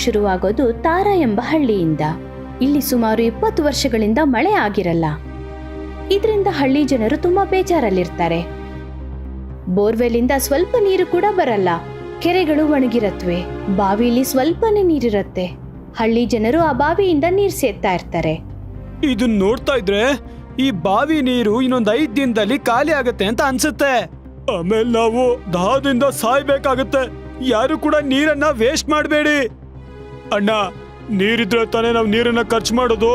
ಶುರುವಾಗೋದು ತಾರಾ ಎಂಬ ಹಳ್ಳಿಯಿಂದ. ಇಲ್ಲಿ ಸುಮಾರು 20 ವರ್ಷಗಳಿಂದ ಮಳೆ ಆಗಿರಲ್ಲ. ಇದರಿಂದ ಹಳ್ಳಿ ಜನರು ತುಂಬಾ ಬೇಜಾರಲ್ಲಿರ್ತಾರೆ. ಬೋರ್ವೆಲಿಂದ ಸ್ವಲ್ಪ ನೀರು ಕೂಡ ಬರಲ್ಲ. ಕೆರೆಗಳು ಒಣಗಿರತ್ವೆ. ಬಾವಿಲಿ ಸ್ವಲ್ಪನೇ ನೀರಿರತ್ತೆ. ಹಳ್ಳಿ ಜನರು ಆ ಬಾವಿಯಿಂದ ನೀರು ಸೇದ್ತಾ ಇರ್ತಾರೆ. ಇದನ್ನ ನೋಡ್ತಾ ಇದ್ರೆ ಈ ಬಾವಿ ನೀರು ಇನ್ನೊಂದ್ 5 ದಿನದಲ್ಲಿ ಖಾಲಿ ಆಗತ್ತೆ ಅಂತ ಅನ್ಸುತ್ತೆ. ಆಮೇಲೆ ನಾವು ದಾಹದಿಂದ ಸಾಯ್ಬೇಕಾಗತ್ತೆ. ಯಾರು ಕೂಡ ನೀರನ್ನ ವೇಸ್ಟ್ ಮಾಡಬೇಡಿ. ಅಣ್ಣ, ನೀರಿದ್ರೆ ತಾನೇ ನಾವು ನೀರನ್ನ ಖರ್ಚು ಮಾಡೋದು.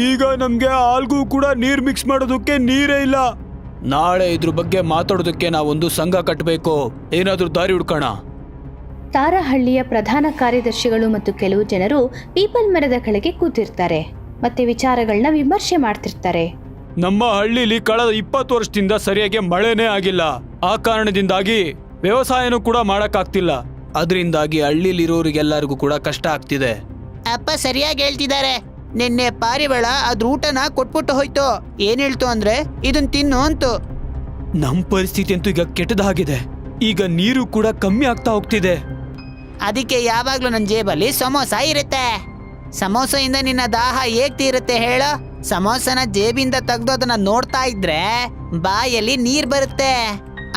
ಈಗ ನಮ್ಗೆ ಆಲ್ಗೂ ಕೂಡ ನೀರ್ ಮಿಕ್ಸ್ ಮಾಡೋದಕ್ಕೆ ನೀರೇ ಇಲ್ಲ. ನಾಳೆ ಇದ್ರ ಬಗ್ಗೆ ಮಾತಾಡೋದಕ್ಕೆ ನಾವೊಂದು ಸಂಘ ಕಟ್ಟಬೇಕು. ಏನಾದ್ರೂ ದಾರಿ ಹುಡ್ಕೋಣ. ತಾರಹಳ್ಳಿಯ ಪ್ರಧಾನ ಕಾರ್ಯದರ್ಶಿಗಳು ಮತ್ತು ಕೆಲವು ಜನರು ಪೀಪಲ್ ಮರದ ಕೆಳಗೆ ಕೂತಿರ್ತಾರೆ ಮತ್ತೆ ವಿಚಾರಗಳನ್ನ ವಿಮರ್ಶೆ ಮಾಡ್ತಿರ್ತಾರೆ. ನಮ್ಮ ಹಳ್ಳಿಲಿ ಕಳೆದ 20 ವರ್ಷದಿಂದ ಸರಿಯಾಗಿ ಮಳೆನೇ ಆಗಿಲ್ಲ. ಆ ಕಾರಣದಿಂದಾಗಿ ವ್ಯವಸಾಯನೂ ಕೂಡ ಮಾಡಕ್ಕಾಗ್ತಿಲ್ಲ. ಅದರಿಂದಾಗಿ ಹಳ್ಳಿಲಿರೋರಿಗೆಲ್ಲರಿಗೂ ಕೂಡ ಕಷ್ಟ ಆಗ್ತಿದೆ. ಅಪ್ಪ ಸರಿಯಾಗಿ ಹೇಳ್ತಿದ್ದಾರೆ. ನಿನ್ನೆ ಪಾರಿವಾಳ ಅದ್ರ ಊಟನ ಕೊಟ್ಬಿಟ್ಟು ಹೋಯ್ತು. ಏನ್ ಹೇಳ್ತು ಅಂದ್ರೆ ಇದನ್ ತಿನ್ನು ಅಂತು. ನಮ್ ಪರಿಸ್ಥಿತಿ ಅಂತೂ ಈಗ ಕೆಟ್ಟದಾಗಿದೆ. ಈಗ ನೀರು ಕೂಡ ಕಮ್ಮಿ ಆಗ್ತಾ ಹೋಗ್ತಿದೆ. ಅದಕ್ಕೆ ಯಾವಾಗ್ಲೂ ನನ್ನ ಜೇಬಲ್ಲಿ ಸಮೋಸ ಇರುತ್ತೆ. ಸಮೋಸದಿಂದ ನಿನ್ನ ದಾಹ ಹೇಗ್ ತೀರುತ್ತೆ ಹೇಳು? ಸಮೋಸನ ಜೇಬಿಂದ ತೆಗ್ದು ಅದನ್ನ ನೋಡ್ತಾ ಇದ್ರೆ ಬಾಯಲ್ಲಿ ನೀರ್ ಬರುತ್ತೆ.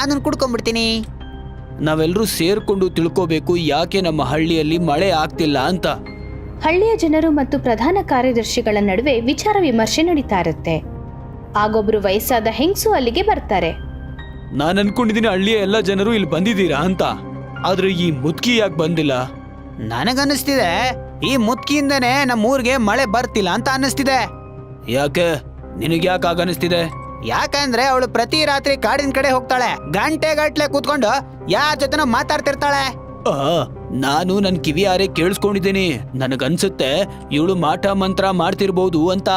ಅದನ್ನ ಕುಡ್ಕೊಂಡ್ಬಿಡ್ತೀನಿ. ನಾವೆಲ್ಲರೂ ಸೇರ್ಕೊಂಡು ತಿಳ್ಕೋಬೇಕು ಯಾಕೆ ನಮ್ಮ ಹಳ್ಳಿಯಲ್ಲಿ ಮಳೆ ಆಗ್ತಿಲ್ಲ ಅಂತ. ಹಳ್ಳಿಯ ಜನರು ಮತ್ತು ಪ್ರಧಾನ ಕಾರ್ಯದರ್ಶಿಗಳ ನಡುವೆ ವಿಚಾರ ವಿಮರ್ಶೆ ನಡೀತಾ ಇರುತ್ತೆ. ಆಗೊಬ್ರು ವಯಸ್ಸಾದ ಹೆಂಗಸು ಅಲ್ಲಿಗೆ ಬರ್ತಾರೆ. ನಾನು ಅನ್ಕೊಂಡಿದ್ದೀನಿ ಹಳ್ಳಿಯ ಎಲ್ಲ ಜನರು ಇಲ್ಲಿ ಬಂದಿದ್ದೀರಾ ಅಂತ. ಆದ್ರೆ ಈ ಮುದ್ಕಿ ಯಾಕೆ ಬಂದಿಲ್ಲ? ನನಗನ್ನಿಸ್ತಿದೆ ಈ ಮುತ್ಕಿಯಿಂದನೇ ನಮ್ಮೂರ್ಗೆ ಮಳೆ ಬರ್ತಿಲ್ಲ ಅಂತ ಅನ್ನಿಸ್ತಿದೆ. ಯಾಕೆ? ನಿನಗೆ ಯಾಕೆ ಆಗನಿಸ್ತಿದೆ? ಯಾಕಂದ್ರೆ ಅವಳು ಪ್ರತಿ ರಾತ್ರಿ ಕಾಡಿನ ಕಡೆ ಹೋಗ್ತಾಳೆ. ಗಂಟೆಗಟ್ಲೆ ಕೂತ್ಕೊಂಡು ಯಾರ ಜೊತೆನೋ ಮಾತಾಡ್ತಿರ್ತಾಳೆ. ನಾನು ನನ್ ಕಿವಿಯಾರೆ ಕೇಳಿಸ್ಕೊಂಡಿದ್ದೀನಿ. ನನಗನ್ಸುತ್ತೆ ಇವಳು ಮಾಟ ಮಂತ್ರ ಮಾಡ್ತಿರ್ಬೋದು ಅಂತ.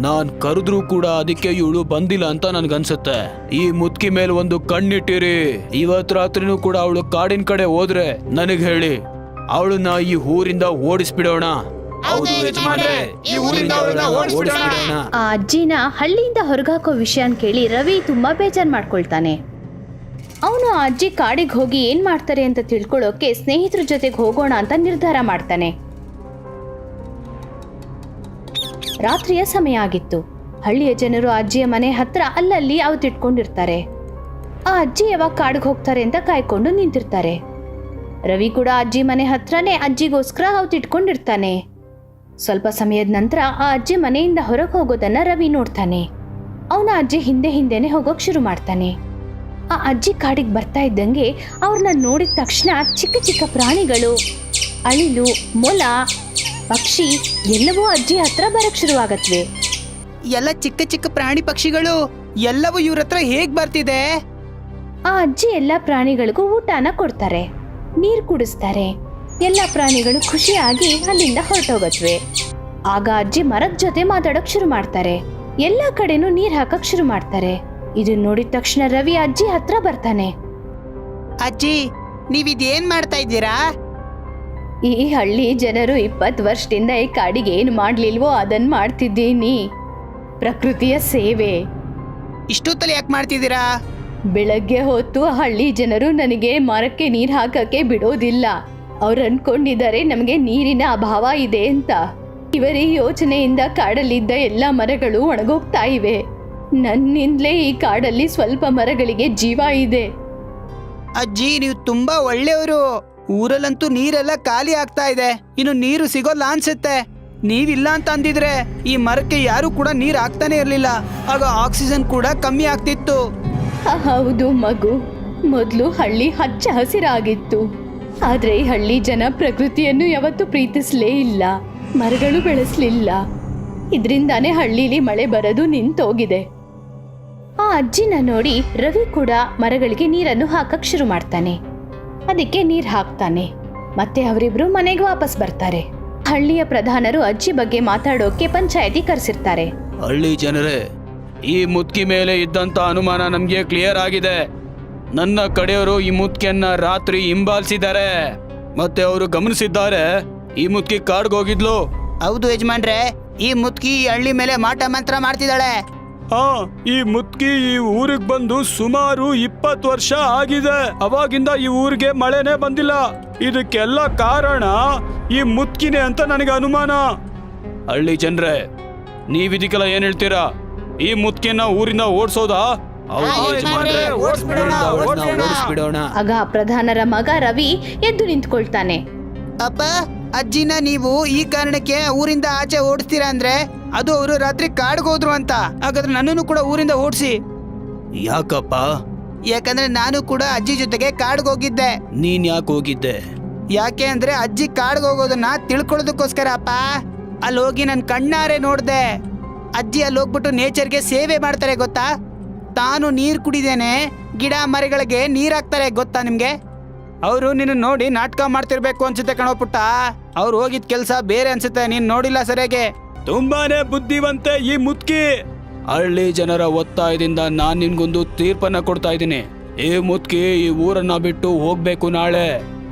ನಾನ್ ಕರೆದ್ರೂ ಕೂಡ ಅದಕ್ಕೆ ಇವಳು ಬಂದಿಲ್ಲ ಅಂತ ನನ್ಗನ್ಸುತ್ತೆ. ಈ ಮುದ್ಕಿ ಮೇಲೆ ಒಂದು ಕಣ್ಣಿಟ್ಟಿರಿ. ಇವತ್ ರಾತ್ರಿನೂ ಕೂಡ ಅವಳು ಕಾಡಿನ ಕಡೆ ಹೋದ್ರೆ ನನಗ್ ಹೇಳಿ. ಅವಳನ್ನ ಈ ಊರಿಂದ ಓಡಿಸ್ಬಿಡೋಣ. ಆ ಅಜ್ಜಿನ ಹಳ್ಳಿಯಿಂದ ಹೊರಗಾಕೋ ವಿಷಯನ್ ಕೇಳಿ ರವಿ ತುಂಬಾ ಬೇಜಾರ್ ಮಾಡ್ಕೊಳ್ತಾನೆ. ಅವನು ಆ ಅಜ್ಜಿ ಕಾಡಿಗೆ ಹೋಗಿ ಏನ್ ಮಾಡ್ತಾರೆ ಅಂತ ತಿಳ್ಕೊಳ್ಳೋಕೆ ಸ್ನೇಹಿತರ ಜೊತೆಗೆ ಹೋಗೋಣ ಅಂತ ನಿರ್ಧಾರ ಮಾಡ್ತಾನೆ. ರಾತ್ರಿಯ ಸಮಯ ಆಗಿತ್ತು. ಹಳ್ಳಿಯ ಜನರು ಅಜ್ಜಿಯ ಮನೆ ಹತ್ರ ಅಲ್ಲಲ್ಲಿ ಅವತ್ತಿಟ್ಕೊಂಡಿರ್ತಾರೆ. ಆ ಅಜ್ಜಿ ಯಾವಾಗ ಕಾಡಿಗೆ ಹೋಗ್ತಾರೆ ಅಂತ ಕಾಯ್ಕೊಂಡು ನಿಂತಿರ್ತಾರೆ. ರವಿ ಕೂಡ ಅಜ್ಜಿ ಮನೆ ಹತ್ರನೇ ಅಜ್ಜಿಗೋಸ್ಕರ ಅವತ್ತಿಟ್ಕೊಂಡಿರ್ತಾನೆ. ಸ್ವಲ್ಪ ಸಮಯದ ನಂತರ ಆ ಅಜ್ಜಿ ಮನೆಯಿಂದ ಹೊರಗೆ ಹೋಗೋದನ್ನ ರವಿ ನೋಡ್ತಾನೆ. ಅವನ ಅಜ್ಜಿ ಹಿಂದೆನೆ ಹೋಗೋಕ್ ಶುರು ಮಾಡ್ತಾನೆ. ಆ ಅಜ್ಜಿ ಕಾಡಿಗೆ ಬರ್ತಾ ಇದ್ದಂಗೆ ಅವ್ರನ್ನ ನೋಡಿದ ತಕ್ಷಣ ಚಿಕ್ಕ ಚಿಕ್ಕ ಪ್ರಾಣಿಗಳು, ಅಳಿಲು, ಮೊಲ, ಪಕ್ಷಿ ಎಲ್ಲವೂ ಅಜ್ಜಿ ಹತ್ರ ಬರಕ್ ಶುರುವಾಗತ್ವೆ. ಎಲ್ಲ ಚಿಕ್ಕ ಚಿಕ್ಕ ಪ್ರಾಣಿ ಪಕ್ಷಿಗಳು ಎಲ್ಲವೂ ಇವ್ರ ಹತ್ರ ಹೇಗ್ ಬರ್ತಿದೆ? ಆ ಅಜ್ಜಿ ಎಲ್ಲ ಪ್ರಾಣಿಗಳಿಗೂ ಊಟನ ಕೊಡ್ತಾರೆ, ನೀರ್ ಕುಡಿಸ್ತಾರೆ. ಎಲ್ಲ ಪ್ರಾಣಿಗಳು ಖುಷಿಯಾಗಿ ಅಲ್ಲಿಂದ ಹೊರಟೋಗತ್ವೆ. ಆಗ ಅಜ್ಜಿ ಮರದ ಜೊತೆ ಮಾತಾಡಕ್ ಶುರು ಮಾಡ್ತಾರೆ. ಎಲ್ಲಾ ಕಡೆನೂ ನೀರ್ ಹಾಕಕ್ ಶುರು ಮಾಡ್ತಾರೆ. ಇದನ್ನ ನೋಡಿದ ತಕ್ಷಣ ರವಿ ಅಜ್ಜಿ ಹತ್ರ ಬರ್ತಾನೆ. ಅಜ್ಜಿ, ನೀವಿದೇನ್ ಮಾಡ್ತಾ ಇದ್ದೀರಾ? ಈ ಹಳ್ಳಿ ಜನರು 20 ವರ್ಷದಿಂದ ಈ ಕಾಡಿಗೆ ಏನು ಮಾಡ್ಲಿಲ್ವೋ ಅದನ್ನ ಮಾಡ್ತಿದ್ದೀನಿ. ಪ್ರಕೃತಿಯ ಸೇವೆ. ಇಷ್ಟೊತ್ತಲ್ಲಿ ಯಾಕೆ ಮಾಡ್ತಿದ್ದೀರಾ? ಬೆಳಗ್ಗೆ ಹೊತ್ತು ಹಳ್ಳಿ ಜನರು ನನಗೆ ಮರಕ್ಕೆ ನೀರ್ ಹಾಕಕ್ಕೆ ಬಿಡೋದಿಲ್ಲ. ಅವ್ರು ಅನ್ಕೊಂಡಿದ್ದಾರೆ ನಮಗೆ ನೀರಿನ ಅಭಾವ ಇದೆ ಅಂತ. ಇವರ ಈ ಯೋಚನೆಯಿಂದ ಕಾಡಲ್ಲಿದ್ದ ಎಲ್ಲ ಮರಗಳು ಒಣಗೋಗ್ತಾ ಇವೆ. ನನ್ನಿಂದಲೇ ಈ ಕಾಡಲ್ಲಿ ಸ್ವಲ್ಪ ಮರಗಳಿಗೆ ಜೀವ ಇದೆ. ಅಜ್ಜಿ, ನೀವು ತುಂಬಾ ಒಳ್ಳೆಯವರು. ಊರಲ್ಲಂತೂ ನೀರೆಲ್ಲ ಖಾಲಿ ಆಗ್ತಾ ಇದೆ. ಇನ್ನು ನೀರು ಸಿಗೋಲ್ಲ ಅನ್ಸುತ್ತೆ. ನೀವಿಲ್ಲ ಅಂತ ಅಂದಿದ್ರೆ ಈ ಮರಕ್ಕೆ ಯಾರು ಕೂಡ ನೀರ್ ಹಾಕ್ತಾನೆ ಇರ್ಲಿಲ್ಲ. ಆಗ ಆಕ್ಸಿಜನ್ ಕೂಡ ಕಮ್ಮಿ ಆಗ್ತಿತ್ತು. ಹೌದು ಮಗು, ಮೊದಲು ಹಳ್ಳಿ ಹಚ್ಚ ಹಸಿರಾಗಿತ್ತು. ಆದ್ರೆ ಈ ಹಳ್ಳಿ ಜನ ಪ್ರಕೃತಿಯನ್ನು ಯಾವತ್ತೂ ಪ್ರೀತಿಸ್ಲೇ ಇಲ್ಲ, ಮರಗಳು ಬೆಳೆಸ್ಲಿಲ್ಲ. ಇದರಿಂದಾನೇ ಹಳ್ಳಿಲಿ ಮಳೆ ಬರೋದು ನಿಂತೋಗಿದೆ. ಆ ಅಜ್ಜಿನ ನೋಡಿ ರವಿ ಕೂಡ ಮರಗಳಿಗೆ ನೀರನ್ನು ಹಾಕಕ್ ಶುರು ಮಾಡ್ತಾನೆ. ಅದಕ್ಕೆ ನೀರ್ ಹಾಕ್ತಾನೆ. ಮತ್ತೆ ಅವರಿಬ್ರು ಮನೆಗೆ ವಾಪಸ್ ಬರ್ತಾರೆ. ಹಳ್ಳಿಯ ಪ್ರಧಾನರು ಅಜ್ಜಿ ಬಗ್ಗೆ ಮಾತಾಡೋಕೆ ಪಂಚಾಯತಿ ಕರೆಸಿರ್ತಾರೆ. ಹಳ್ಳಿ ಜನರೇ, ಈ ಮುದ್ಕಿ ಮೇಲೆ ಇದ್ದಂತ ಅನುಮಾನ ನಮ್ಗೆ ಕ್ಲಿಯರ್ ಆಗಿದೆ. ನನ್ನ ಕಡೆಯವರು ಈ ಮುದ್ಕಿಯನ್ನ ರಾತ್ರಿ ಹಿಂಬಾಲಿಸಿದ್ದಾರೆ. ಮತ್ತೆ ಅವರು ಗಮನಿಸಿದ್ದಾರೆ ಈ ಮುದ್ಕಿ ಕಾಡ್ಗೆ ಹೋಗಿದ್ಲು. ಹೌದು ಯಜಮಾನ್ರೆ, ಈ ಮುದ್ಕಿ ಈ ಹಳ್ಳಿ ಮೇಲೆ ಮಾಟ ಮಂತ್ರ ಮಾಡ್ತಿದ್ದಾಳೆ. ಈ ಮುತ್ಕಿ ಈ ಊರಿಗೆ ಬಂದು ಸುಮಾರು 20 ವರ್ಷ ಆಗಿದೆ. ಅವಾಗಿಂದ ಈ ಊರಿಗೆ ಮಳೆನೇ ಬಂದಿಲ್ಲ. ಇದಕ್ಕೆಲ್ಲ ಕಾರಣ ಈ ಮುತ್ಕಿನೇ ಅಂತ ನನಗೆ ಅನುಮಾನ. ಹಳ್ಳಿ ಜನರೇ, ನೀವಿದಕ್ಕೆಲ್ಲ ಏನ್ ಹೇಳ್ತೀರಾ? ಈ ಮುತ್ಕಿನ ಊರಿಂದ ಓಡಿಸೋದಾ? ಆಗ ಪ್ರಧಾನರ ಮಗ ರವಿ ಎದ್ದು ನಿಂತ್ಕೊಳ್ತಾನೆ. ಅಪ್ಪ, ಅಜ್ಜಿನ ನೀವು ಈ ಕಾರಣಕ್ಕೆ ಊರಿಂದ ಆಚೆ ಓಡಿಸ್ತೀರಾ ಅಂದ್ರೆ ಅದು ಅವರು ರಾತ್ರಿ ಕಾಡ್ಗೆ ಹೋದ್ರು ಅಂತ. ಹಾಗಾದ್ರೆ ನನ್ನನ್ನು ಕೂಡ ಊರಿಂದ ಓಡಿಸಿ. ಯಾಕಪ್ಪ? ಯಾಕಂದ್ರೆ ನಾನು ಕೂಡ ಅಜ್ಜಿ ಜೊತೆಗೆ ಕಾಡ್ಗೆ ಹೋಗಿದ್ದೆ. ನೀನ್ ಯಾಕೆ ಹೋಗಿದ್ದೆ? ಯಾಕೆ ಅಂದ್ರೆ ಅಜ್ಜಿ ಕಾಡ್ಗೆ ಹೋಗೋದನ್ನ ತಿಳ್ಕೊಳ್ಳೋದಕ್ಕೋಸ್ಕರ ಅಪ್ಪ. ಅಲ್ಲಿ ಹೋಗಿ ನನ್ ಕಣ್ಣಾರೆ ನೋಡ್ದೆ. ಅಜ್ಜಿ ಅಲ್ಲಿ ಹೋಗ್ಬಿಟ್ಟು ನೇಚರ್ಗೆ ಸೇವೆ ಮಾಡ್ತಾರೆ ಗೊತ್ತಾ. ತಾನು ನೀರ್ ಕುಡಿದೇನೆ ಗಿಡ ಮರಗಳಿಗೆ ನೀರ್ ಹಾಕ್ತಾರೆ ಗೊತ್ತಾ ನಿಮ್ಗೆ. ಅವರು ನಿನ್ನ ನೋಡಿ ನಾಟಕ ಮಾಡ್ತಿರ್ಬೇಕು ಅನ್ಸುತ್ತೆ ಕಣೋ ಪುಟ್ಟ. ಅವ್ರು ಹೋಗಿದ್ ಕೆಲ್ಸ ಬೇರೆ ಅನ್ಸುತ್ತೆ, ನೀನ್ ನೋಡಿಲ್ಲ ಸರಿಯಾಗಿ. ತುಂಬಾನೇ ಬುದ್ಧಿವಂತೆ ಈ ಮುತ್ಕಿ. ಹಳ್ಳಿ ಜನರ ಒತ್ತಾಯದಿಂದ ನಾನ್ ನಿನ್ಗೊಂದು ತೀರ್ಪನ್ನ ಕೊಡ್ತಾ ಇದ್ದೀನಿ. ಈ ಮುತ್ಕಿ ಈ ಊರನ್ನ ಬಿಟ್ಟು ಹೋಗ್ಬೇಕು ನಾಳೆ.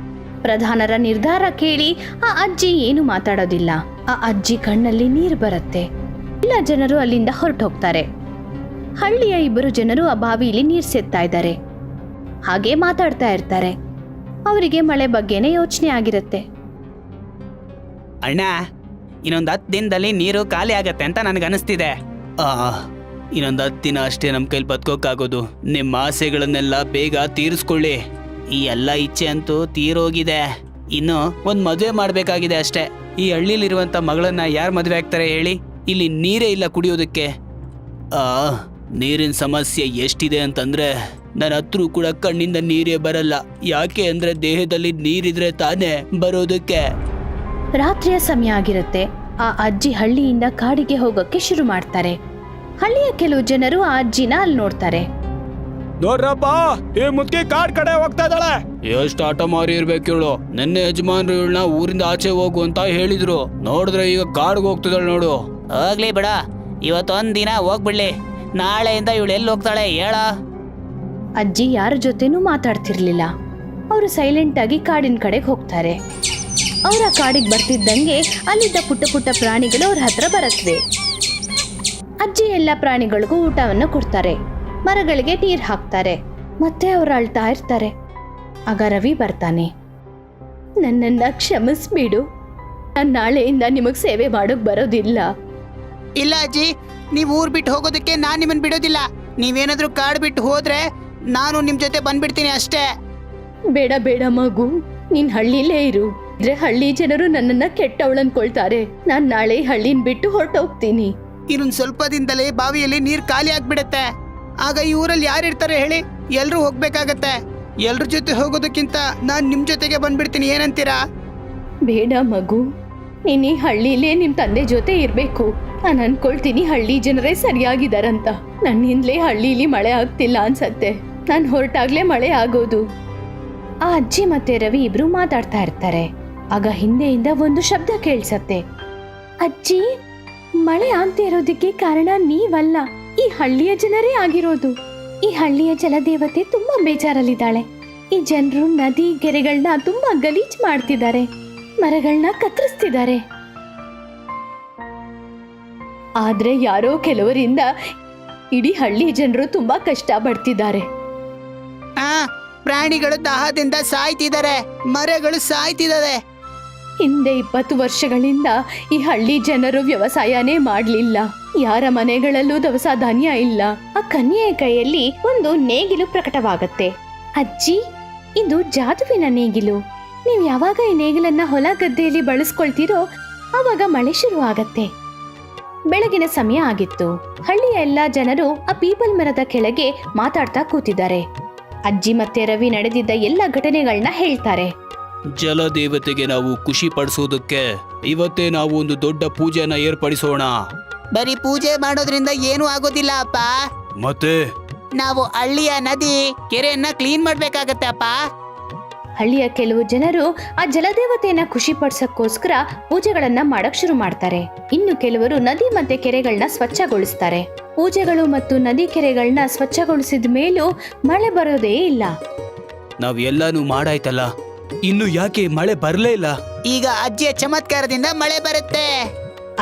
ಪ್ರಧಾನರ ನಿರ್ಧಾರ ಕೇಳಿ ಆ ಅಜ್ಜಿ ಏನು ಮಾತಾಡೋದಿಲ್ಲ. ಆ ಅಜ್ಜಿ ಕಣ್ಣಲ್ಲಿ ನೀರು ಬರುತ್ತೆ. ಎಲ್ಲ ಜನರು ಅಲ್ಲಿಂದ ಹೊರಟೋಗ್ತಾರೆ. ಹಳ್ಳಿಯ 2 ಜನರು ಆ ಬಾವಿಯಲ್ಲಿ ನೀರು ಸೇದ್ತಾ ಇದ್ದಾರೆ. ಹಾಗೆ ಮಾತಾಡ್ತಾ ಇರ್ತಾರೆ. ಅವರಿಗೆ ಮಳೆ ಬಗ್ಗೆನೇ ಯೋಚನೆ ಆಗಿರುತ್ತೆ. ಅಣ್ಣ, ಇನ್ನೊಂದು 10 ದಿನದಲ್ಲಿ ನೀರು ಖಾಲಿ ಆಗತ್ತೆ ಅಂತ ನನಗನ್ನಿಸ್ತಿದೆ. ಇನ್ನೊಂದು 10 ದಿನ ಅಷ್ಟೇ ನಮ್ ಕೈಲಿ ಬದುಕೋಕ್ಕಾಗೋದು. ನಿಮ್ಮ ಆಸೆಗಳನ್ನೆಲ್ಲ ಬೇಗ ತೀರಿಸ್ಕೊಳ್ಳಿ. ಈ ಎಲ್ಲ ಇಚ್ಛೆ ಅಂತೂ ತೀರೋಗಿದೆ. ಇನ್ನು ಒಂದ್ ಮದುವೆ ಮಾಡ್ಬೇಕಾಗಿದೆ ಅಷ್ಟೇ. ಈ ಹಳ್ಳಿಲಿರುವಂತ ಮಗಳನ್ನ ಯಾರು ಮದುವೆ ಆಗ್ತಾರೆ ಹೇಳಿ? ಇಲ್ಲಿ ನೀರೇ ಇಲ್ಲ ಕುಡಿಯೋದಕ್ಕೆ. ನೀರಿನ ಸಮಸ್ಯೆ ಎಷ್ಟಿದೆ ಅಂತಂದ್ರೆ ನನ್ನ ಹತ್ರ ಕೂಡ ಕಣ್ಣಿಂದ ನೀರೇ ಬರಲ್ಲ. ಯಾಕೆ ಅಂದ್ರೆ ದೇಹದಲ್ಲಿ ನೀರಿದ್ರೆ ತಾನೇ ಬರೋದಕ್ಕೆ. ರಾತ್ರಿಯ ಸಮಯ ಆಗಿರುತ್ತೆ. ಆ ಅಜ್ಜಿ ಹಳ್ಳಿಯಿಂದ ಕಾಡಿಗೆ ಹೋಗೋಕೆ ಶುರು ಮಾಡ್ತಾರೆ. ಹಳ್ಳಿಯ ಕೆಲವು ಜನರು ಆ ಅಜ್ಜಿನ ಅಲ್ಲಿ ನೋಡ್ತಾರೆ. ನೋಡ್ರಪ್ಪ, ಈ ಮುತ್ಕಿ ಕಾಡ್ ಕಡೆ ಹೋಗ್ತಾ ಇದ್ದಾಳೆ. ಎಷ್ಟು ಆಟ ಮಾರಿ ಇರ್ಬೇಕು ಇವಳು. ನಿನ್ನೆ ಯಜಮಾನ್ರು ಇವಳನ್ನ ಊರಿಂದ ಆಚೆ ಹೋಗು ಅಂತ ಹೇಳಿದ್ರು. ನೋಡಿದ್ರೆ ಈಗ ಕಾಡ್ಗೆ ಹೋಗ್ತಿದ್ದಾಳೆ ನೋಡು. ಹೋಗ್ಲಿ ಬಿಡ, ಇವತ್ತೊಂದ್ ದಿನ ಹೋಗ್ಬಿಡ್ಲಿ. ನಾಳೆಯಿಂದ ಇವಳು ಎಲ್ಲಿ ಹೋಗ್ತಾಳೆ ಹೇಳ? ಅಜ್ಜಿ ಯಾರ ಜೊತೆನೂ ಮಾತಾಡ್ತಿರ್ಲಿಲ್ಲ. ಅವರು ಸೈಲೆಂಟ್ ಆಗಿ ಕಾಡಿನ ಕಡೆಗೆ ಹೋಗ್ತಾರೆ. ಅವರ ಕಾಡಿಗೆ ಬರ್ತಿದ್ದಂಗೆ ಅಲ್ಲಿದ್ದ ಪುಟ್ಟ ಪುಟ್ಟ ಪ್ರಾಣಿಗಳು ಅವ್ರ ಹತ್ರ ಬರತ್ವೆ. ಅಜ್ಜಿ ಎಲ್ಲ ಪ್ರಾಣಿಗಳಿಗೂ ಊಟವನ್ನು ಕೊಡ್ತಾರೆ. ಮರಗಳಿಗೆ ನೀರು ಹಾಕ್ತಾರೆ. ಮತ್ತೆ ಅವ್ರು ಅಳ್ತಾ ಇರ್ತಾರೆ. ಆಗ ರವಿ ಬರ್ತಾನೆ. ನನ್ನನ್ನ ಕ್ಷಮಿಸ್ಬಿಡು, ನಾನು ನಾಳೆಯಿಂದ ನಿಮಗ್ ಸೇವೆ ಮಾಡೋಕ್ ಬರೋದಿಲ್ಲ. ಇಲ್ಲ ಅಜ್ಜಿ, ನೀವು ಊರ್ ಬಿಟ್ಟು ಹೋಗೋದಕ್ಕೆ ನಾನ್ ನಿಮ್ಮನ್ ಬಿಡೋದಿಲ್ಲ. ನೀವೇನಾದ್ರೂ ಕಾಡ್ ಬಿಟ್ಟು ಹೋದ್ರೆ ನಾನು ನಿಮ್ ಜೊತೆ ಬಂದ್ಬಿಡ್ತೀನಿ ಅಷ್ಟೇ. ಬೇಡ ಬೇಡ ಮಗು, ನೀನ್ ಹಳ್ಳಿಲೇ ಇರು. ಇದ್ರೆ ಹಳ್ಳಿ ಜನರು ನನ್ನನ್ನ ಕೆಟ್ಟವಳು ಅನ್ಕೊಳ್ತಾರೆ. ನಾನ್ ನಾಳೆ ಹಳ್ಳಿನ ಬಿಟ್ಟು ಹೊರಟೋಗ್ತೀನಿ. ಇನ್ನೊಂದ್ ಸ್ವಲ್ಪ ದಿನದಲ್ಲೇ ಬಾವಿಯಲ್ಲಿ ನೀರ್ ಖಾಲಿ ಆಗ್ಬಿಡತ್ತೆ. ಆಗ ಈ ಊರಲ್ಲಿ ಯಾರಿರ್ತಾರೆ ಹೇಳಿ? ಎಲ್ರೂ ಹೋಗ್ಬೇಕಾಗತ್ತೆ. ಎಲ್ರ ಜೊತೆ ಹೋಗೋದಕ್ಕಿಂತ ನಾನ್ ನಿಮ್ ಜೊತೆಗೆ ಬಂದ್ಬಿಡ್ತೀನಿ, ಏನಂತೀರಾ? ಬೇಡ ಮಗು, ನೀನ್ ಈ ಹಳ್ಳಿಲೇ ನಿಮ್ ತಂದೆ ಜೊತೆ ಇರ್ಬೇಕು. ನಾನು ಅನ್ಕೊಳ್ತೀನಿ ಹಳ್ಳಿ ಜನರೇ ಸರಿಯಾಗಿದಾರಂತ. ನನ್ನಿಂದಲೇ ಹಳ್ಳಿಲಿ ಮಳೆ ಆಗ್ತಿಲ್ಲ ಅನ್ಸತ್ತೆ. ನಾನು ಹೊರಟಾಗ್ಲೇ ಮಳೆ ಆಗೋದು. ಆ ಅಜ್ಜಿ ಮತ್ತೆ ರವಿ ಇಬ್ರು ಮಾತಾಡ್ತಾ ಇರ್ತಾರೆ. ಆಗ ಹಿಂದೆಯಿಂದ ಒಂದು ಶಬ್ದ ಕೇಳಿಸತ್ತೆ. ಅಜ್ಜಿ, ಮಳೆ ಆಗ್ತಾ ಇರೋದಕ್ಕೆ ಕಾರಣ ನೀವಲ್ಲ, ಈ ಹಳ್ಳಿಯ ಜನರೇ ಆಗಿರೋದು. ಈ ಹಳ್ಳಿಯ ಜಲದೇವತೆ ತುಂಬಾ ಬೇಜಾರಲ್ಲಿದ್ದಾಳೆ. ಈ ಜನರು ನದಿ ಕೆರೆಗಳನ್ನ ತುಂಬಾ ಗಲೀಜ್ ಮಾಡ್ತಿದ್ದಾರೆ, ಮರಗಳನ್ನ ಕತ್ತರಿಸ್ತಿದ್ದಾರೆ. ಆದ್ರೆ ಯಾರೋ ಕೆಲವರಿಂದ ಇಡೀ ಹಳ್ಳಿ ಜನರು ತುಂಬಾ ಕಷ್ಟ ಪಡ್ತಿದ್ದಾರೆ. ಪ್ರಾಣಿಗಳು ದಾಹದಿಂದ ಸಾಯ್ತಿದ್ದಾರೆ, ಮರಗಳು ಸಾಯ್ತಿದ್ದಾರೆ. ಹಿಂದೆ 20 ವರ್ಷಗಳಿಂದ ಈ ಹಳ್ಳಿ ಜನರು ವ್ಯವಸಾಯನೇ ಮಾಡ್ಲಿಲ್ಲ. ಯಾರ ಮನೆಗಳಲ್ಲೂ ದವಸ ಧಾನ್ಯ ಇಲ್ಲ. ಆ ಕನ್ಯೆಯ ಕೈಯಲ್ಲಿ ಒಂದು ನೇಗಿಲು ಪ್ರಕಟವಾಗತ್ತೆ. ಅಜ್ಜಿ, ಇದು ಜಾದುವಿನ ನೇಗಿಲು. ನೀವು ಯಾವಾಗ ಈ ನೇಗಿಲನ್ನ ಹೊಲ ಗದ್ದೆಯಲ್ಲಿ ಬಳಸ್ಕೊಳ್ತೀರೋ ಆವಾಗ ಮಳೆ ಶುರು ಆಗತ್ತೆ. ಬೆಳಗಿನ ಸಮಯ ಆಗಿತ್ತು. ಹಳ್ಳಿಯ ಎಲ್ಲಾ ಜನರು ಆ ಪೀಪಲ್ ಮರದ ಕೆಳಗೆ ಮಾತಾಡ್ತಾ ಕೂತಿದ್ದಾರೆ. ಅಜ್ಜಿ ಮತ್ತೆ ರವಿ ನಡೆದಿದ್ದ ಎಲ್ಲ ಘಟನೆಗಳನ್ನ ಹೇಳ್ತಾರೆ. ಜಲದೇವತೆಗೆ ನಾವು ಖುಷಿ ಪಡಿಸೋದಕ್ಕೆ ಇವತ್ತೇ ನಾವು ಒಂದು ದೊಡ್ಡ ಪೂಜೆಯನ್ನ ಏರ್ಪಡಿಸೋಣ. ಬರೀ ಪೂಜೆ ಮಾಡೋದ್ರಿಂದ ಏನೂ ಆಗೋದಿಲ್ಲ ಅಪ್ಪ. ಮತ್ತೆ ನಾವು ಹಳ್ಳಿಯ ನದಿ ಕೆರೆಯನ್ನ ಕ್ಲೀನ್ ಮಾಡ್ಬೇಕಾಗತ್ತೆ ಅಪ್ಪ. ಹಳ್ಳಿಯ ಕೆಲವು ಜನರು ಆ ಜಲದೇವತೆಯನ್ನ ಖುಷಿ ಪಡಿಸಕ್ಕೋಸ್ಕರ ಪೂಜೆಗಳನ್ನ ಮಾಡಕ್ ಶುರು ಮಾಡ್ತಾರೆ. ಇನ್ನು ಕೆಲವರು ನದಿ ಮತ್ತೆ ಕೆರೆಗಳನ್ನ ಸ್ವಚ್ಛಗೊಳಿಸ್ತಾರೆ. ಪೂಜೆಗಳು ಮತ್ತು ನದಿ ಕೆರೆಗಳನ್ನ ಸ್ವಚ್ಛಗೊಳಿಸಿದ ಮೇಲೂ ಮಳೆ ಬರೋದೇ ಇಲ್ಲ. ನಾವ್ ಎಲ್ಲಾನು ಮಾಡಾಯ್ತಲ್ಲ, ಇನ್ನು ಯಾಕೆ ಮಳೆ ಬರ್ಲೇ ಇಲ್ಲ? ಈಗ ಅಜ್ಜಿಯ ಚಮತ್ಕಾರದಿಂದ ಮಳೆ ಬರುತ್ತೆ.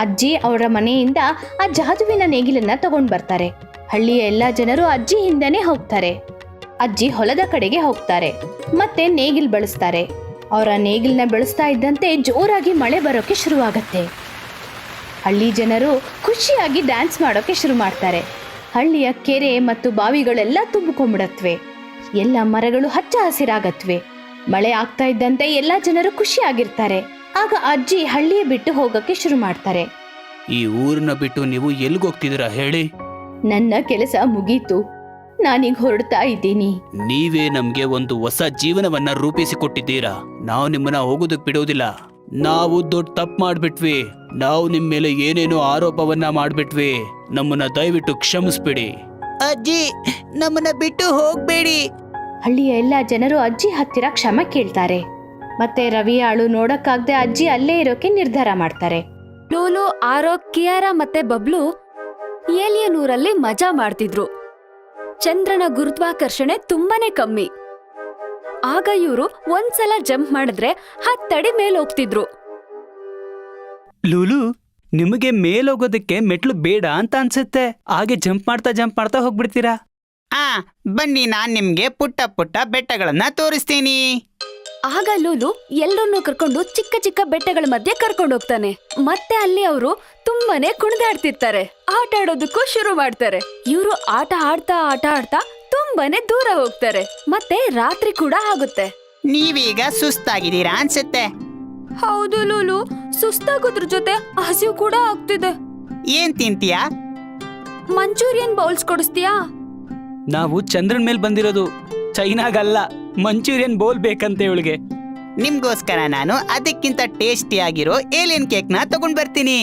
ಅಜ್ಜಿ ಅವರ ಮನೆಯಿಂದ ಆ ಜಾದುವಿನ ನೇಗಿಲನ್ನ ತಗೊಂಡ್ ಬರ್ತಾರೆ. ಹಳ್ಳಿಯ ಎಲ್ಲಾ ಜನರು ಅಜ್ಜಿ ಹಿಂದೆನೆ ಹೋಗ್ತಾರೆ. ಅಜ್ಜಿ ಹೊಲದ ಕಡೆಗೆ ಹೋಗ್ತಾರೆ ಮತ್ತೆ ನೇಗಿಲ್ ಬಳಸ್ತಾರೆ. ಅವರ ನೇಗಿಲ್ನ ಬೆಳೆಸ್ತಾ ಇದ್ದಂತೆ ಜೋರಾಗಿ ಮಳೆ ಬರೋಕೆ ಶುರುವಾಗತ್ತೆ. ಹಳ್ಳಿ ಜನರು ಖುಷಿಯಾಗಿ ಡ್ಯಾನ್ಸ್ ಮಾಡೋಕೆ ಶುರು ಮಾಡ್ತಾರೆ. ಹಳ್ಳಿಯ ಕೆರೆ ಮತ್ತು ಬಾವಿಗಳೆಲ್ಲ ತುಂಬಿಕೊಂಡ್ಬಿಡತ್ವೆ. ಎಲ್ಲ ಮರಗಳು ಹಚ್ಚ ಹಸಿರಾಗತ್ವೆ. ಮಳೆ ಆಗ್ತಾ ಇದ್ದಂತೆ ಎಲ್ಲ ಜನರು ಖುಷಿಯಾಗಿರ್ತಾರೆ. ಆಗ ಅಜ್ಜಿ ಹಳ್ಳಿಯ ಬಿಟ್ಟು ಹೋಗಕ್ಕೆ ಶುರು ಮಾಡ್ತಾರೆ. ಈ ಊರನ್ನ ಬಿಟ್ಟು ನೀವು ಎಲ್ಗೋಗ್ತಿದ್ದೀರಾ ಹೇಳಿ? ನನ್ನ ಕೆಲಸ ಮುಗೀತು, ನಾನೀಗ ಹೊರಡ್ತಾ ಇದ್ದೀನಿ. ನೀವೇ ನಮ್ಗೆ ಒಂದು ಹೊಸ ಜೀವನವನ್ನ ರೂಪಿಸಿಕೊಟ್ಟಿದ್ದೀರಾ. ನಾವು ನಿಮ್ಮನ್ನ ಹೋಗೋದಕ್ ಬಿಡೋದಿಲ್ಲ. ನಾವು ದೊಡ್ಡ ತಪ್ಪು ಮಾಡ್ಬಿಟ್ವಿ. ನಾವು ನಿಮ್ ಮೇಲೆ ಏನೇನೋ ಆರೋಪವನ್ನ ಮಾಡ್ಬಿಟ್ವಿ. ನಮ್ಮನ್ನ ದಯವಿಟ್ಟು ಕ್ಷಮಿಸ್ಬಿಡಿ. ಅಜ್ಜಿ, ನಮ್ಮನ್ನ ಬಿಟ್ಟು ಹೋಗ್ಬೇಡಿ. ಹಳ್ಳಿಯ ಎಲ್ಲ ಜನರು ಅಜ್ಜಿ ಹತ್ತಿರ ಕ್ಷಮೆ ಕೇಳ್ತಾರೆ. ಮತ್ತೆ ರವಿ ಆಳು ನೋಡಕ್ಕಾಗ್ದೆ ಅಜ್ಜಿ ಅಲ್ಲೇ ಇರೋಕೆ ನಿರ್ಧಾರ ಮಾಡ್ತಾರೆ. ಲೂಲು, ಆರೋ, ಕಿಯಾರಾ ಮತ್ತೆ ಬಬ್ಲು ಏಲಿಯನ್ ಊರಲ್ಲಿ ಮಜಾ ಮಾಡ್ತಿದ್ರು. ಚಂದ್ರನ ಗುರುತ್ವಾಕರ್ಷಣೆ ತುಂಬಾನೇ ಕಮ್ಮಿ. ಆಗ ಇವರು ಒಂದ್ಸಲ ಜಂಪ್ ಮಾಡಿದ್ರೆ 10 ಅಡಿ ಮೇಲೆ ಹೋಗ್ತಿದ್ರು. ಲೂಲು, ನಿಮಗೆ ಮೇಲೋಗೋದಕ್ಕೆ ಮೆಟ್ಲು ಬೇಡ ಅಂತ ಅನ್ಸುತ್ತೆ. ಹಾಗೆ ಜಂಪ್ ಮಾಡ್ತಾ ಹೋಗ್ಬಿಡ್ತೀರಾ? ಬನ್ನಿ, ನಾನ್ ನಿಮ್ಗೆ ಪುಟ್ಟ ಪುಟ್ಟ ಬೆಟ್ಟಗಳನ್ನ ತೋರಿಸ್ತೀನಿ. ಆಗ ಲೂಲು ಎಲ್ಲರನ್ನೂ ಕರ್ಕೊಂಡು ಚಿಕ್ಕ ಚಿಕ್ಕ ಬೆಟ್ಟಗಳ ಮಧ್ಯೆ ಕರ್ಕೊಂಡು ಹೋಗ್ತಾನೆ. ಮತ್ತೆ ಅಲ್ಲಿ ಅವರು ತುಂಬಾನೇ ಕುಣಿದಾಡ್ತಿರ್ತಾರೆ. ಆಟ ಆಡೋದಕ್ಕೂ ಶುರು ಮಾಡ್ತಾರೆ. ಇವರು ಆಟ ಆಡ್ತಾ ತುಂಬಾನೇ ದೂರ ಹೋಗ್ತಾರೆ. ಮತ್ತೆ ರಾತ್ರಿ ಕೂಡ ಆಗುತ್ತೆ. ನೀವೀಗ ಸುಸ್ತಾಗಿದ್ದೀರಾ ಅನ್ಸುತ್ತೆ. ಹೌದು ಲೂಲು, ಸುಸ್ತಾಗೋದ್ರ ಜೊತೆ ಹಸಿವು ಕೂಡ ಆಗ್ತಿದೆ. ಏನ್ ತಿಂತೀಯಾ? Manchurian bowls ಕೊಡಿಸ್ತೀಯಾ? ನಾವು ಚಂದ್ರನ್ ಮೇಲ್ ಬಂದಿರೋದು, ಚೈನಾಗಲ್ಲ. ಮಂಚೂರಿಯನ್ ಬೋಲ್ ಬೇಕಂತೆ ಇವಳಿಗೆ. ನಿಮ್ಗೋಸ್ಕರ ನಾನು ಅದಕ್ಕಿಂತ ಟೇಸ್ಟಿ ಆಗಿರೋ ಏಲಿಯನ್ ಕೇಕ್ ನ ತಗೊಂಡ್ ಬರ್ತೀನಿ.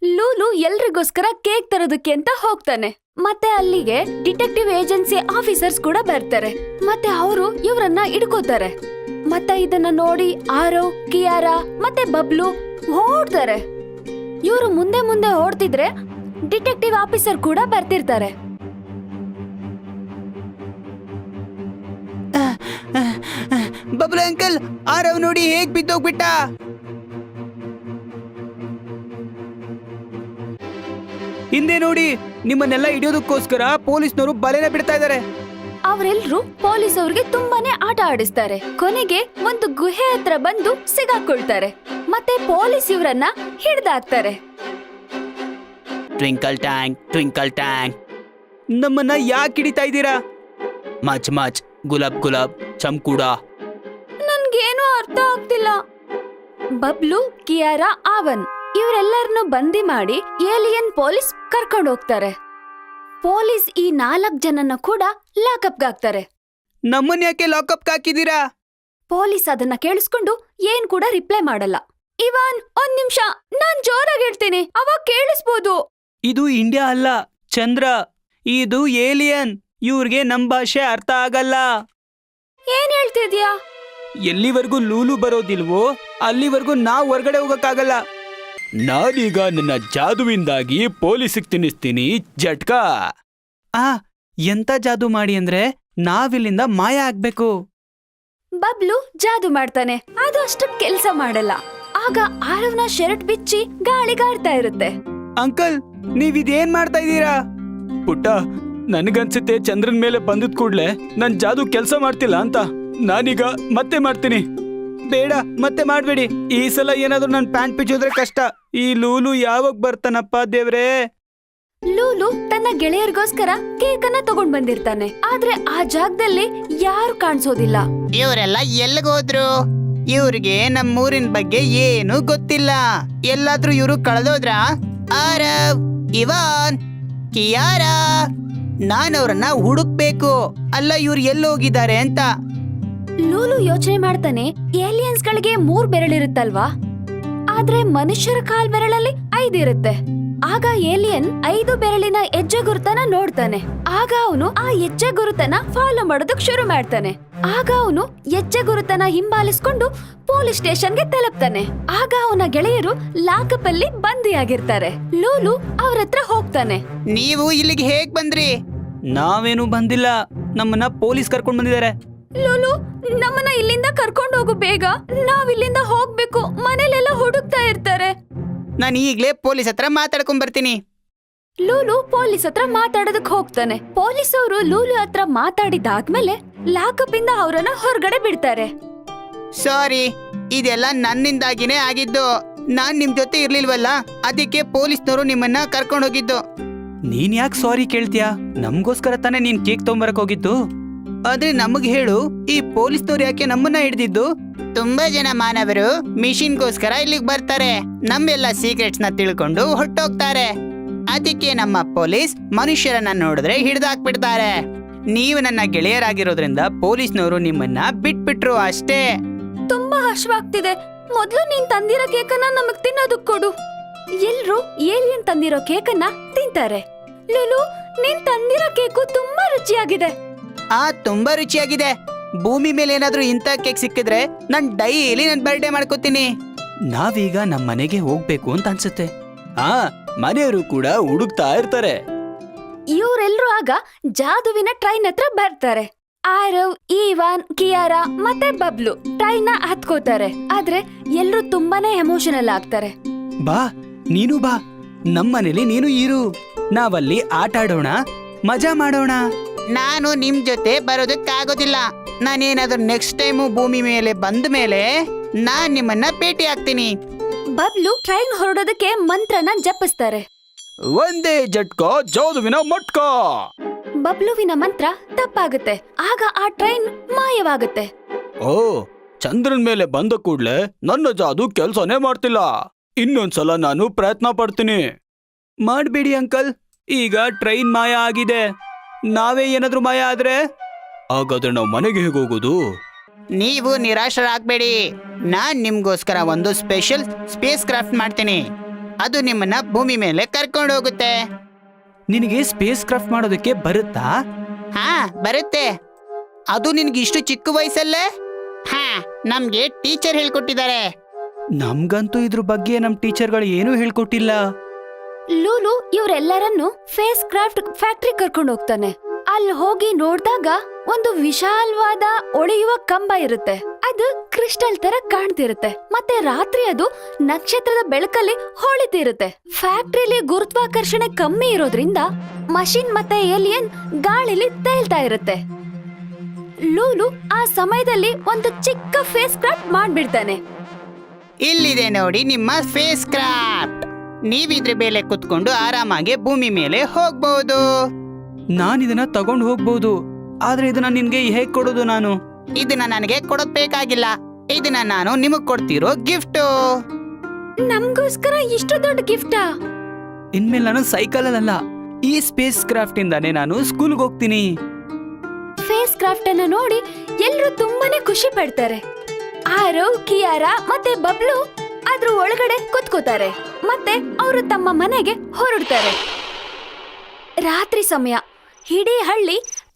ಲೂಲು ಎಲ್ರಿಗೋಸ್ಕರ ಕೇಕ್ ತರೋದಕ್ಕೆ ಅಂತ ಹೋಗ್ತಾನೆ. ಮತ್ತೆ ಅಲ್ಲಿಗೆ ಡಿಟೆಕ್ಟಿವ್ ಏಜೆನ್ಸಿ ಆಫೀಸರ್ಸ್ ಕೂಡ ಬರ್ತಾರೆ. ಮತ್ತೆ ಅವರು ಇವರನ್ನ ಹಿಡ್ಕೋತಾರೆ. ಮತ್ತೆ ಇದನ್ನ ನೋಡಿ ಆರೋ, ಕಿಯಾರಾ ಮತ್ತೆ ಬಬ್ಲು ಓಡ್ತಾರೆ. ಇವರು ಮುಂದೆ ಮುಂದೆ ಓಡ್ತಿದ್ರೆ ಡಿಟೆಕ್ಟಿವ್ ಆಫೀಸರ್ ಕೂಡ ಬರ್ತಿರ್ತಾರೆ. ಬಬ್ಲು ಅಂಕಲ್, ಆರವ್ ನೋಡಿ ಹೇಗ್ ಬಿದ್ದೋಗ್ಬಿಟ್ಟ. ಹಿಂದೆ ನೋಡಿ, ನಿಮ್ಮನ್ನೆಲ್ಲ ಹಿಡಿಯೋದಕ್ಕೋಸ್ಕರ ಪೊಲೀಸ್ನವರು ಬಲೆನ ಬಿಡ್ತಾ ಇದ್ದಾರೆ. ಅವರೆಲ್ಲರೂ ಪೊಲೀಸ್ ಅವ್ರಿಗೆ ತುಂಬಾನೇ ಆಟ ಆಡಿಸ್ತಾರೆ. ಕೊನೆಗೆ ಒಂದು ಗುಹೆ ಹತ್ರ ಬಂದು ಸಿಗಾಕೊಳ್ತಾರೆ. ಮತ್ತೆ ಪೊಲೀಸ್ ಇವರನ್ನ ಹಿಡ್ದಾಕ್ತಾರೆ. ಟ್ವಿಂಕಲ್ ಟ್ಯಾಂಕ್, ನಮ್ಮನ್ನ ಯಾಕೆ ಹಿಡಿತಾ ಇದ್ದೀರಾ? ಮಚ್ ಗುಲಾಬ್ ಚಮ್ಕೂಡ. ನನ್ಗೇನು ಅರ್ಥ ಆಗ್ತಿಲ್ಲ. ಬಬ್ಲು, ಕಿಯಾರಾ, ಆವನ್ ಇವರೆಲ್ಲರನ್ನು ಬಂದಿ ಮಾಡಿ ಏಲಿಯನ್ ಪೊಲೀಸ್ ಕರ್ಕೊಂಡು ಹೋಗ್ತಾರೆ. ಪೊಲೀಸ್ ಈ 4 ಜನನ್ನ ಕೂಡ ಲಾಕಪ್ಗೆ ಹಾಕ್ತಾರೆ. ನಮ್ಮನ್ನ ಯಾಕೆ ಲಾಕಪ್ ಹಾಕಿದೀರಾ? ಪೊಲೀಸ್ ಅದನ್ನ ಕೇಳಿಸ್ಕೊಂಡು ಏನ್ ಕೂಡ ರಿಪ್ಲೈ ಮಾಡಲ್ಲ. ಇವಾನ್, ಒಂದ್ ನಿಮಿಷ, ನಾನ್ ಜೋರಾಗಿ ಹೇಳ್ತೀನಿ, ಅವಾಗ ಕೇಳಿಸ್ಬೋದು. ಇದು ಇಂಡಿಯಾ ಅಲ್ಲ, ಚಂದ್ರ. ಇದು ಏಲಿಯನ್. ಇವ್ರಿಗೆ ನಮ್ ಭಾಷೆ ಅರ್ಥ ಆಗಲ್ಲ. ಏನ್ ಹೇಳ್ತಿದ್ಯಾ? ಎಲ್ಲಿವರೆಗೂ ಲೂಲು ಬರೋದಿಲ್ವೋ ಅಲ್ಲಿವರೆಗೂ ನಾವ್ ಹೊರಗಡೆ ಹೋಗಕ್ಕಾಗಲ್ಲ. ನಾನೀಗ ನನ್ನ ಜಾದುವಿಂದಾಗಿ ಪೊಲೀಸಿಗೆ ತಿನ್ನಿಸ್ತೀನಿ ಜಟ್ಕಾ. ಎಂತ ಜಾದು ಮಾಡಿ ಅಂದ್ರೆ ನಾವಿಲ್ಲಿಂದ ಮಾಯ ಆಗ್ಬೇಕು. ಬಬ್ಲು ಜಾದು ಮಾಡ್ತಾನೆ. ಅದು ಅಷ್ಟು ಕೆಲ್ಸ ಮಾಡಲ್ಲ. ಆಗ ಆರವ್ನ ಶರ್ಟ್ ಬಿಚ್ಚಿ ಗಾಳಿಗಾಡ್ತಾ ಇರುತ್ತೆ. ಅಂಕಲ್, ನೀವಿದೇನ್ ಮಾಡ್ತಾ ಇದ್ದೀರಾ? ಪುಟ್ಟ, ನನಗನ್ಸುತ್ತೆ ಚಂದ್ರನ್ ಮೇಲೆ ಬಂದಿದ್ ಕೂಡ್ಲೆ ನನ್ ಜಾದು ಕೆಲ್ಸ ಮಾಡ್ತಿಲ್ಲ ಅಂತ. ನಾನೀಗ ಮತ್ತೆ ಮಾಡ್ತೀನಿ. ಬೇಡ, ಮತ್ತೆ ಮಾಡ್ಬೇಡಿ. ಈ ಸಲ ಏನಾದ್ರೂ ನನ್ ಪ್ಯಾಂಟ್ ಬಿಚ್ಚೋದ್ರೆ ಕಷ್ಟ. ಈ ಲೂಲು ಯಾವಾಗ ಬರ್ತಾನಪ್ಪ ದೇವ್ರೇ? ಲೂಲು ತನ್ನ ಗೆಳೆಯರಿಗೋಸ್ಕರ ಕೇಕ್ ಅನ್ನ ತಗೊಂಡ್ ಬಂದಿರ್ತಾನೆ. ಆದ್ರೆ ಆ ಜಾಗದಲ್ಲಿ ಯಾರು ಕಾಣಿಸೋದಿಲ್ಲ. ಇವರೆಲ್ಲ ಎಲ್ಲಿಗೋದ್ರು? ಇವ್ರಿಗೆ ನಮ್ಮೂರಿನ ಬಗ್ಗೆ ಏನು ಗೊತ್ತಿಲ್ಲ. ಎಲ್ಲಾದ್ರೂ ಇವ್ರು ಕಳೆದೋದ್ರ? ಆರವ್, ಇವಾನ್, ಕಿಯಾರಾ, ನಾನವ್ರನ್ನ ಹುಡುಕ್ಬೇಕು. ಅಲ್ಲ, ಇವ್ರು ಎಲ್ಲೋಗಿದ್ದಾರೆ ಅಂತ. ಲೂಲು ಯೋಚನೆ ಮಾಡ್ತಾನೆ, ಏಲಿಯನ್ಸ್ ಗಳಿಗೆ 3 ಬೆರಳಿರುತ್ತಲ್ವಾ, ಆದ್ರೆ ಮನುಷ್ಯರ ಕಾಲ್ ಬೆರಳಲ್ಲಿ 5 ಇರುತ್ತೆ. ಆಗ ಏಲಿಯನ್ 5 ಬೆರಳಿನ ಹೆಜ್ಜೆ ಗುರುತನ ನೋಡ್ತಾನೆ. ಆಗ ಅವನು ಆ ಹೆಜ್ಜೆ ಗುರುತನ ಫಾಲೋ ಮಾಡೋದಕ್ ಶುರು ಮಾಡ್ತಾನೆ. ಆಗ ಅವನು ಹೆಜ್ಜೆ ಗುರುತನ ಹಿಂಬಾಲಿಸ್ಕೊಂಡು ಪೊಲೀಸ್ ಸ್ಟೇಷನ್ಗೆ ತಲುಪ್ತಾನೆ. ಆಗ ಅವನ ಗೆಳೆಯರು ಲಾಕಪ್ ಅಲ್ಲಿ ಬಂದಿಯಾಗಿರ್ತಾರೆ. ಲೂಲು ಅವ್ರ ಹತ್ರ ಹೋಗ್ತಾನೆ. ನೀವು ಇಲ್ಲಿಗೆ ಹೇಗ್ ಬಂದ್ರಿ? ನಾವೇನು ಬಂದಿಲ್ಲ, ನಮ್ಮನ್ನ ಪೊಲೀಸ್ ಕರ್ಕೊಂಡ್ ಬಂದಿದ್ದಾರೆ. ಲೂಲು, ನಮ್ಮನ್ನ ಇಲ್ಲಿಂದ ಕರ್ಕೊಂಡು ಹೋಗು ಬೇಗ. ನಾವ್ ಇಲ್ಲಿಂದ ಹೋಗ್ಬೇಕು, ಮನೇಲೆಲ್ಲ ಹುಡುಕ್ತಾ ಇರ್ತಾರೆ. ನಾನು ಈಗ್ಲೇ ಪೊಲೀಸ್ ಹತ್ರ ಮಾತಾಡ್ಕೊಂಡ್ ಬರ್ತೀನಿ. ಲೂಲು ಪೊಲೀಸ್ ಹತ್ರ ಮಾತಾಡೋದಕ್ ಹೋಗ್ತಾನೆ. ಪೊಲೀಸ್ ಅವರು ಲೂಲು ಹತ್ರ ಮಾತಾಡಿದಾದ್ಮೇಲೆ ಲಾಕಪ್ ಇಂದ ಅವರನ್ನ ಹೊರಗಡೆ ಬಿಡ್ತಾರೆ. ಸಾರಿ, ಇದೆಲ್ಲ ನನ್ನಿಂದಾಗಿನೇ ಆಗಿದ್ದು. ನಾನ್ ನಿಮ್ ಜೊತೆ ಇರ್ಲಿಲ್ವಲ್ಲ, ಅದಕ್ಕೆ ಪೊಲೀಸ್ನವರು ನಿಮ್ಮನ್ನ ಕರ್ಕೊಂಡು ಹೋಗಿದ್ದು. ನೀನ್ ಯಾಕೆ ಸಾರಿ ಕೇಳ್ತೀಯಾ? ನಮ್ಗೋಸ್ಕರ ತಾನೇ ನೀನ್ ಕೇಕ್ ತಗೊಂಬರಕ್ ಹೋಗಿದ್ದು. ಆದ್ರೆ ನಮಗ್ ಹೇಳು, ಈ ಪೊಲೀಸ್ನವ್ರು ಯಾಕೆ ನಮ್ಮನ್ನ ಹಿಡ್ದಿದ್ದು? ತುಂಬಾ ಜನ ಮಾನವರು ಮಿಷಿನ್ಗೋಸ್ಕರ ಇಲ್ಲಿಗೆ ಬರ್ತಾರೆ, ನಮ್ಮೆಲ್ಲ ಸೀಕ್ರೆಟ್ಸ್ ನ ತಿಳ್ಕೊಂಡು ಹೊಟ್ಟೋಗ್ತಾರೆ. ಅದಕ್ಕೆ ನಮ್ಮ ಪೊಲೀಸ್ ಮನುಷ್ಯರನ್ನ ನೋಡಿದ್ರೆ ಹಿಡ್ದಾಕ್ಬಿಡ್ತಾರೆ. ನೀವು ನನ್ನ ಗೆಳೆಯರಾಗಿರೋದ್ರಿಂದ ಪೊಲೀಸ್ನವರು ನಿಮ್ಮನ್ನ ಬಿಟ್ಬಿಟ್ರು ಅಷ್ಟೇ. ತುಂಬಾ ಹಶ್ವಾಗ್ತಿದೆ. ಮೊದ್ಲು ನೀನ್ ತಂದಿರೋ ಕೇಕನ್ನ ನಮಗ್ ತಿನ್ನೋದಕ್ ಕೊಡು. ಎಲ್ರು ಏಲಿಯನ್ ತಂದಿರೋ ಕೇಕನ್ನ ತಿಂತಾರೆ. ಲೂಲು, ನೀನ್ ತಂದಿರೋ ಕೇಕು ತುಂಬಾ ರುಚಿಯಾಗಿದೆ. ತುಂಬಾ ರುಚಿಯಾಗಿದೆ. ಭೂಮಿ ಮೇಲೆ ಏನಾದ್ರೂ ಇಂಥ ಕೇಕ್ ಸಿಕ್ಕಿದ್ರೆ ನಾನ್ ಡೈಲಿ ನನ್ ಬರ್ಡೇ ಮಾಡ್ಕೋತೀನಿ. ನಾವೀಗ ನಮ್ ಮನೆಗೆ ಹೋಗ್ಬೇಕು ಅಂತ ಅನ್ಸುತ್ತೆ. ಮನೆಯವರು ಕೂಡ ಹುಡುಕ್ತಾ ಇರ್ತಾರೆ. ಇವ್ರೆಲ್ರೂ ಆಗ ಜಾದುವಿನ ಟ್ರೈನ್ ಹತ್ರ ಬರ್ತಾರೆ. ಆರವ್, ಈವಾನ್, ಕಿಯಾರಾ ಮತ್ತೆ ಬಬ್ಲು ಟ್ರೈನ್ ನ ಹತ್ಕೋತಾರೆ. ಆದ್ರೆ ಎಲ್ರು ತುಂಬಾನೇ ಎಮೋಷನಲ್ ಆಗ್ತಾರೆ. ಬಾ, ನೀನು ಬಾ, ನಮ್ಮನೇಲಿ ನೀನು ಇರು. ನಾವಲ್ಲಿ ಆಟ ಆಡೋಣ, ಮಜಾ ಮಾಡೋಣ. ನಾನು ನಿಮ್ ಜೊತೆ ಬರೋದಕ್ಕಾಗೋದಿಲ್ಲ. ನಾನೇನಾದ್ರೂ ನೆಕ್ಸ್ಟ್ ಟೈಮು ಭೂಮಿ ಮೇಲೆ ಬಂದ ಮೇಲೆ ನಾನ್ ನಿಮ್ಮನ್ನ ಭೇಟಿ ಆಗ್ತೀನಿ. ಬಬ್ಲು ಟ್ರೈನ್ ಹೊರಡೋದಕ್ಕೆ ಮಂತ್ರನ ಜಪಿಸ್ತಾರೆ. ಒಂದೇ ಜಟ್ಕ ಜಾದುವಿನ ಮಟ್ಕ. ಬಬ್ಲುವಿನ ಮಂತ್ರ ತಪ್ಪಾಗುತ್ತೆ. ಆಗ ಆ ಟ್ರೈನ್ ಮಾಯವಾಗುತ್ತೆ. ಓ, ಚಂದ್ರನ್ ಮೇಲೆ ಬಂದ ಕೂಡ್ಲೆ ನನ್ನ ಜಾದು ಕೆಲ್ಸನೇ ಮಾಡ್ತಿಲ್ಲ. ಇನ್ನೊಂದ್ಸಲ ನಾನು ಪ್ರಯತ್ನ ಪಡ್ತೀನಿ. ಮಾಡ್ಬೇಡಿ ಅಂಕಲ್, ಈಗ ಟ್ರೈನ್ ಮಾಯ ಆಗಿದೆ. ನಾವೇ ಏನಾದ್ರೂ ಮಾಯ ಆದ್ರೆ ಹಾಗಾದ್ರೆ ನಾವು ಮನೆಗೆ ಹೇಗೆ ಹೋಗೋದು? ನೀವು ನಿರಾಶರಾಗ್ಬೇಡಿ. ನಾನ್ ನಿಮ್ಗೋಸ್ಕರ ಒಂದು ಸ್ಪೆಷಲ್ ಸ್ಪೇಸ್ ಕ್ರಾಫ್ಟ್ ಮಾಡ್ತೀನಿ. ಅದು ನಿಮ್ಮನ್ನ ಭೂಮಿ ಮೇಲೆ ಕರ್ಕೊಂಡು ಹೋಗುತ್ತೆ. ನಿನಗೆ ಸ್ಪೇಸ್ ಕ್ರಾಫ್ಟ್ ಮಾಡೋದಕ್ಕೆ ಬರುತ್ತಾ? ಬರುತ್ತೆ. ಅದು ನಿನ್ಗೆ ಇಷ್ಟು ಚಿಕ್ಕ ವಯಸ್ಸಲ್ಲೇ? ನಮ್ಗೆ ಟೀಚರ್ ಹೇಳ್ಕೊಟ್ಟಿದ್ದಾರೆ. ನಮ್ಗಂತೂ ಇದ್ರ ಬಗ್ಗೆ ನಮ್ ಟೀಚರ್ಗಳು ಏನೂ ಹೇಳ್ಕೊಟ್ಟಿಲ್ಲ. ಲೂಲು ಇವರೆಲ್ಲರನ್ನು ಫೇಸ್ ಕ್ರಾಫ್ಟ್ ಫ್ಯಾಕ್ಟ್ರಿ ಕರ್ಕೊಂಡು ಹೋಗ್ತಾನೆ. ಅಲ್ಲಿ ಹೋಗಿ ನೋಡ್ದಾಗ ಒಂದು ವಿಶಾಲವಾದ ಒಳೆಯುವ ಕಂಬ ಇರುತ್ತೆ. ಅದು ಕ್ರಿಸ್ಟಲ್ ತರ ಕಾಣ್ತಿರುತ್ತೆ. ಮತ್ತೆ ರಾತ್ರಿ ಅದು ನಕ್ಷತ್ರದ ಬೆಳಕಲ್ಲಿ ಹೊಳಿತಿರುತ್ತೆ. ಫ್ಯಾಕ್ಟ್ರಿಲಿ ಗುರುತ್ವಾಕರ್ಷಣೆ ಕಮ್ಮಿ ಇರೋದ್ರಿಂದ ಮಷಿನ್ ಮತ್ತೆ ಏಲಿಯನ್ ಗಾಳಿಲಿ ತೇಲ್ತಾ ಇರುತ್ತೆ. ಲೂಲು ಆ ಸಮಯದಲ್ಲಿ ಒಂದು ಚಿಕ್ಕ ಫೇಸ್ ಕ್ರಾಫ್ಟ್ ಮಾಡ್ಬಿಡ್ತಾನೆ. ಇಲ್ಲಿದೆ ನೋಡಿ ನಿಮ್ಮ ಫೇಸ್ ಕ್ರಾಫ್ಟ್. ನೀವಿದ್ರ ಮೇಲೆ ಕುತ್ಕೊಂಡು ಆರಾಮಾಗಿ ಭೂಮಿ ಮೇಲೆ ಹೋಗ್ಬಹುದು. ನಾನಿದನ್ನ ತಗೊಂಡು ಹೋಗ್ಬಹುದು. ಆದ್ರೆ ಇದನ್ನ ನಿನ್ಗೆ ಹೇಗ್ ಕೊಡೋದು? ನಾನು ಇದನ್ನ ನನಗೆ ಕೊಡೋದ್ ಬೇಕಾಗಿಲ್ಲ. ಇದನ್ನ ನಾನು ನಿಮಗ್ ಕೊಡ್ತಿರೋ ಗಿಫ್ಟ್. ನಮ್ಗೋಸ್ಕರ ಇಷ್ಟು ದೊಡ್ಡ ಗಿಫ್ಟಾ? ಇನ್ಮೇಲೆ ನಾನು ಸೈಕಲ್ ಅಲ್ಲ, ಈ ಸ್ಪೇಸ್ ಕ್ರಾಫ್ಟ್ ಇಂದಾನೆ ನಾನು ಸ್ಕೂಲ್ಗೆ ಹೋಗ್ತೀನಿ. ಫೇಸ್ ಕ್ರಾಫ್ಟ್ ಅನ್ನು ನೋಡಿ ಎಲ್ರು ತುಂಬಾನೇ ಖುಷಿ ಪಡ್ತಾರೆ. ಆರವ್, ಕಿಯಾರಾ ಮತ್ತೆ ಬಬ್ಲು ಅದ್ರ ಒಳಗಡೆ ಕುತ್ಕೋತಾರೆ. ಮತ್ತೆ ಅವರು ತಮ್ಮ ಮನೆಗೆ ಹೊರಡ್ತಾರೆ. ರಾತ್ರಿ ಸಮಯ. ಇಡೀ ಹಳ್ಳಿ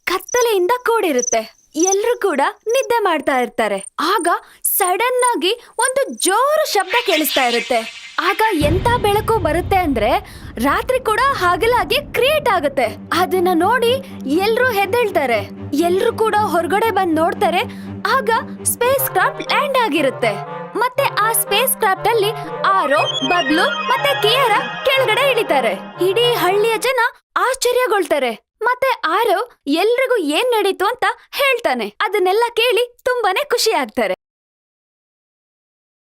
ಕತ್ತಲೆಯಿಂದ ಕೂಡಿರುತ್ತೆ. ಎಲ್ರು ಕೂಡ ನಿದ್ದೆ ಮಾಡ್ತಾ ಇರ್ತಾರೆ. ಆಗ ಸಡನ್ ಆಗಿ ಒಂದು ಜೋರು ಶಬ್ದ ಕೇಳಿಸ್ತಾ ಇರುತ್ತೆ. ಆಗ ಎಂತ ಬೆಳಕು ಬರುತ್ತೆ ಅಂದ್ರೆ ರಾತ್ರಿ ಕೂಡ ಹಗಲಾಗಿ ಕ್ರಿಯೇಟ್ ಆಗುತ್ತೆ. ಅದನ್ನ ನೋಡಿ ಎಲ್ರು ಹೆದ್ದೇಳ್ತಾರೆ. ಎಲ್ರು ಕೂಡ ಹೊರಗಡೆ ಬಂದ್ ನೋಡ್ತಾರೆ. ಆಗ ಸ್ಪೇಸ್ ಕ್ರಾಫ್ಟ್ ಲ್ಯಾಂಡ್ ಆಗಿರುತ್ತೆ. ಮತ್ತೆ ಆ ಸ್ಪೇಸ್ ಕ್ರಾಫ್ಟ್ ಅಲ್ಲಿ ಆರೋ, ಬಬ್ಲು ಮತ್ತೆ ಕಿಯಾರಾ ಕೆಳಗಡೆ ಇಳಿತಾರೆ. ಇಡೀ ಹಳ್ಳಿಯ ಜನ ಆಶ್ಚರ್ಯಗೊಳ್ತಾರೆ. ಮತ್ತೆ ಆರೋ ಎಲ್ರಿಗೂ ಏನ್ ನಡೀತು ಅಂತ ಹೇಳ್ತಾನೆ. ಅದನ್ನೆಲ್ಲ ಕೇಳಿ ತುಂಬಾನೇ ಖುಷಿ ಆಗ್ತಾರೆ.